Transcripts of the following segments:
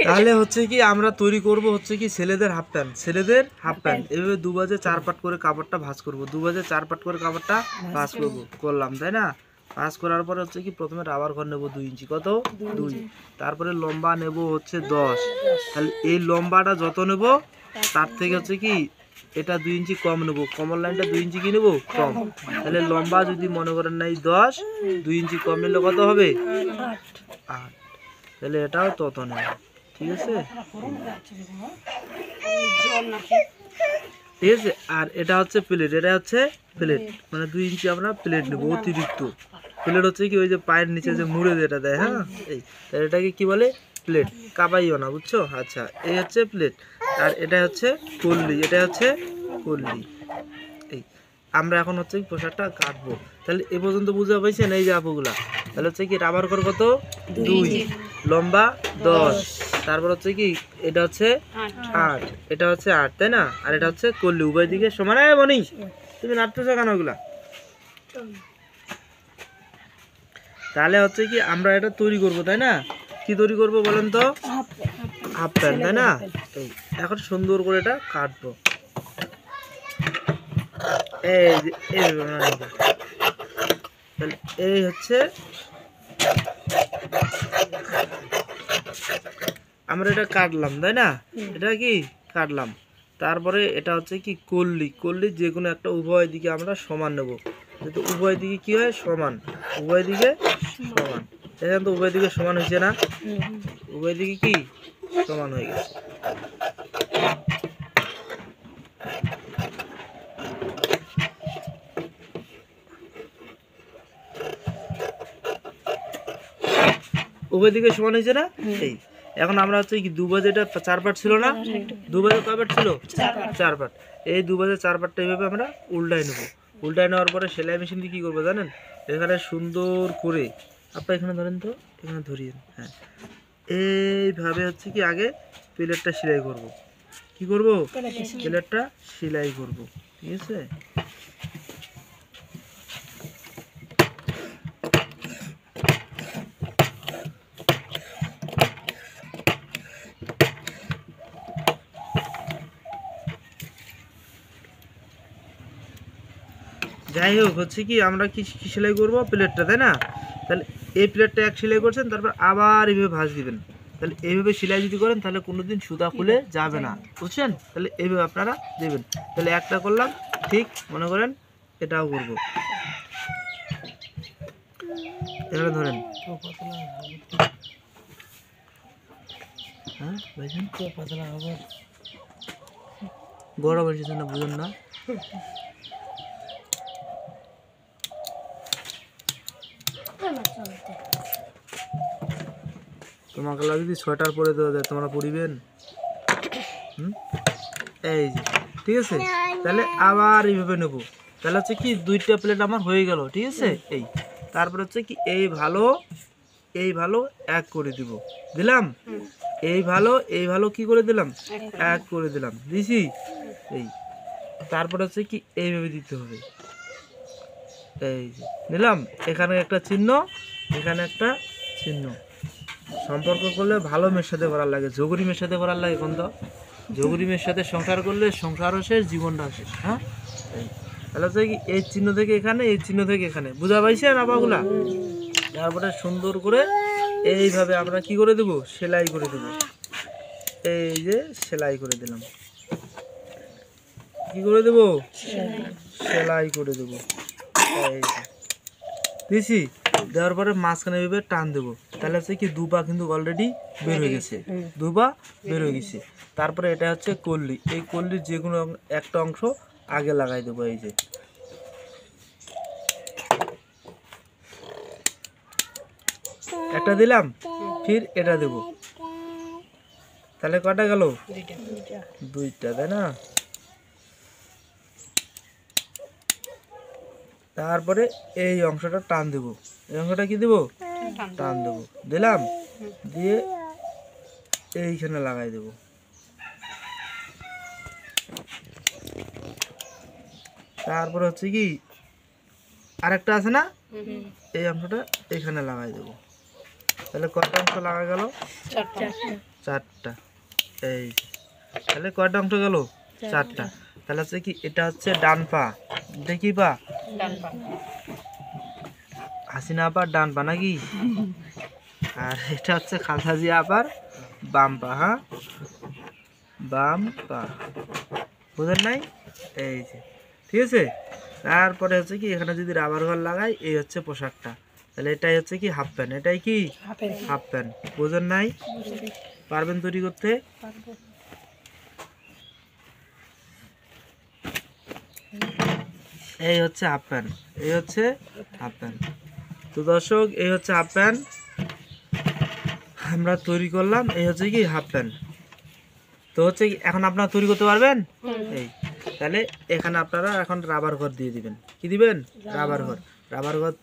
তাহলে হচ্ছে কি আমরা তৈরি করব হচ্ছে কি ছেলেদের হাফ প্যান্ট এভাবে 2 বাজে 4 পাট করে কাপড়টা ভাঁজ করব, 2 বাজে 4 পাট করে কাপড়টা ভাঁজ করলাম, তাই না? ভাঁজ করার পরে হচ্ছে কি প্রথমে রাবার ঘর নেব 2 ইঞ্চি, কত 2, তারপরে লম্বা নেব হচ্ছে 10। তাহলে এই লম্বাটা যত নেব তার থেকে হচ্ছে কি এটা 2 ইঞ্চি কম নেব, কমর লাইনটা 2 ইঞ্চি কি নেব কম। তাহলে লম্বা যদি মনে করেন নাই 10, 2 ইঞ্চি কম নিলে কত হবে 8। তাহলে এটাও তত নেব, ঠিক আছে? ঠিক আছে। আর এটা হচ্ছে প্লেট, এটা হচ্ছে প্লেট, মানে 2 ইঞ্চি আমরা প্লেট নেব অতিরিক্ত। প্লেট হচ্ছে কি ওই যে পায়ের নিচে যে মুড়ে যেটা দেয়, হ্যাঁ, এই তাহলে এটাকে কি বলে প্লেট, কাবাইও না, বুঝছো? আচ্ছা, এই হচ্ছে প্লেট, আর এটা হচ্ছে কল্লি, এটা হচ্ছে কল্লি। এই আমরা এখন হচ্ছে পোশাকটা কাটবো। তাহলে এ পর্যন্ত বুঝতে পারছেন এই যে আপুগুলা? তাহলে হচ্ছে কি রাবার কর কত 2, লম্বা 10, তারপর হচ্ছে কি এটা হচ্ছে 8, এটা হচ্ছে 8, তাই না? আর এটা হচ্ছে কল্লি, উভয় দিকে সমান। বনি তুমি নাড়তেছো কেন ওগুলা? তাহলে হচ্ছে কি আমরা এটা তৈরি করব, তাই না? কি তৈরি করব বলেন তো? হাফ প্যান্ট, তাই না? এখন সুন্দর করে এটা কাটবো। এই হচ্ছে আমরা এটা কাটলাম, তাই না? এটা কি কাটলাম, তারপরে এটা হচ্ছে কি কল্লি, যে কোনো একটা উভয় দিকে আমরা সমান নেব, যেহেতু উভয় দিকে কি হয় সমান, উভয় দিকে সমান। দেখেন তো উভয় দিকে সমান হয়েছে না? উভয় দিকে কি সমান হয়ে গেছে। উভয় দিকে সমান হয়েছে না? এই এখন আমরা হচ্ছে কি 2 বাজে, এটা 4 পাট ছিল না? 2 বাজে কয় পাট ছিল? 4 পাট। এই 2 বাজে 4 পাটটা এইভাবে আমরা উল্টাই নেব। উল্টাই নেওয়ার পরে সেলাই মেশিন দিয়ে কী করবো জানেন? এখানে সুন্দর করে আপনার এখানে ধরেন তো, এখানে ধরিয়ে, হ্যাঁ, এইভাবে হচ্ছে কি আগে প্লেটটা সেলাই করব। কি করব? প্লেটটা সেলাই করব, ঠিক আছে? যাই হোক, হচ্ছে কি আমরা কি সেলাই করব প্লেটটা, তাই না? তাহলে এই প্লেটটা এক সেলাই করছেন, তারপর আবার এইভাবে ভাঁজ দিবেন। তাহলে এইভাবে সেলাই যদি করেন তাহলে কোনোদিন সুতা খুলে যাবে না, বুঝছেন? তাহলে এইভাবে আপনারা দেবেন। তাহলে একটা করলাম, ঠিক মনে করেন এটাও করব। এখানে ধরেন, হ্যাঁ ভাইজান, গরম এসেছে না, বুঝুন না? তোমাকে যদি সোয়েটার পরে দেওয়া যায় তোমরা পরিবেন? এই যে, ঠিক আছে। তাহলে আবার এইভাবে নেব। তাহলে হচ্ছে কি 2টা প্লেট আমার হয়ে গেল, ঠিক আছে? এই তারপরে হচ্ছে কি এই ভালো এক করে দিব, দিলাম। এই ভালো কি করে দিলাম? এক করে দিলাম, দিছি। এই তারপরে হচ্ছে কি এইভাবে দিতে হবে। এই যে নিলাম, এখানে একটা চিহ্ন, এখানে একটা চিহ্ন। সম্পর্ক করলে ভালো মেয়ের সাথে করার লাগে, যোগরী মেয়ের সাথে করার লাগে। কোন তো যোগরী মেয়ের সাথে সংসার করলে সংসারও শেষ, জীবনটাও শেষ। হ্যাঁ, তাহলে হচ্ছে কি এই চিহ্ন থেকে এখানে, এই চিহ্ন থেকে এখানে, বুঝা পাইছেন আপাগুলা? তারপরে সুন্দর করে এইভাবে আমরা কি করে দেব? সেলাই করে দেব। এই যে সেলাই করে দিলাম। কি করে দেব? সেলাই করে দেব। এই দিছি, দেওয়ার পরে মাঝখানে এইভাবে টান দেবো। তাহলে হচ্ছে কি 2 পা কিন্তু অলরেডি বের হয়ে গেছে, 2 পা বের হয়ে গেছে। তারপরে এটা হচ্ছে কল্লি, এই কল্লির যে কোনো একটা অংশ আগে লাগাই দেবো। এই যে একটা দিলাম, ফির এটা দেব। তাহলে কটা গেল? 2টা, তাই না? তারপরে এই অংশটা টান দেব, এই অংশটা কি দেব? টান দেব, দিলাম, দিয়ে এইখানে লাগাই দেব। তারপরে হচ্ছে কি আরেকটা আছে না, এই অংশটা এখানে লাগাই দেব। তাহলে কয়টা অংশ লাগা গেল? চারটা। এই তাহলে কয়টা অংশ গেল? চারটা। তাহলে হচ্ছে কি এটা হচ্ছে ডান পা, এটা কি পা? হাসিনা আপার ডান পা নাকি? আর এটা হচ্ছে খালেদা জিয়া আপার বাম পা। হ্যাঁ, বাম পা, বুঝেন নাই? এই যে, ঠিক আছে। তারপরে হচ্ছে কি এখানে যদি রাবার ঘর লাগাই, এই হচ্ছে পোশাকটা, তাহলে এটাই হচ্ছে কি হাফ প্যান্ট। এটাই কি হাফ প্যান্ট, বুঝেন নাই? পারবেন তৈরি করতে? এই হচ্ছে হাফ প্যান্ট, এই হচ্ছে হাফ প্যান্ট। তো দর্শক, এই হচ্ছে হাফ প্যান্ট আমরা তৈরি করলাম। এই হচ্ছে কি হাফ প্যান্ট। তো হচ্ছে কি এখন আপনারা তৈরি করতে পারবেন? এই তাহলে এখানে আপনারা এখন রাবার ঘর দিয়ে দিবেন। কি দিবেন? রাবার ঘর। রাবার ঘর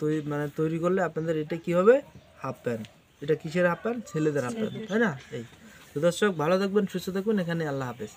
তৈরি করলে আপনাদের এটা কি হবে? Half pant. এটা কিসের হাফ প্যান্ট? ছেলেদের হাফ প্যান্ট, তাই না? এই তো দর্শক, ভালো থাকবেন, সুস্থ থাকবেন। এখানে আল্লাহ হাফেজ।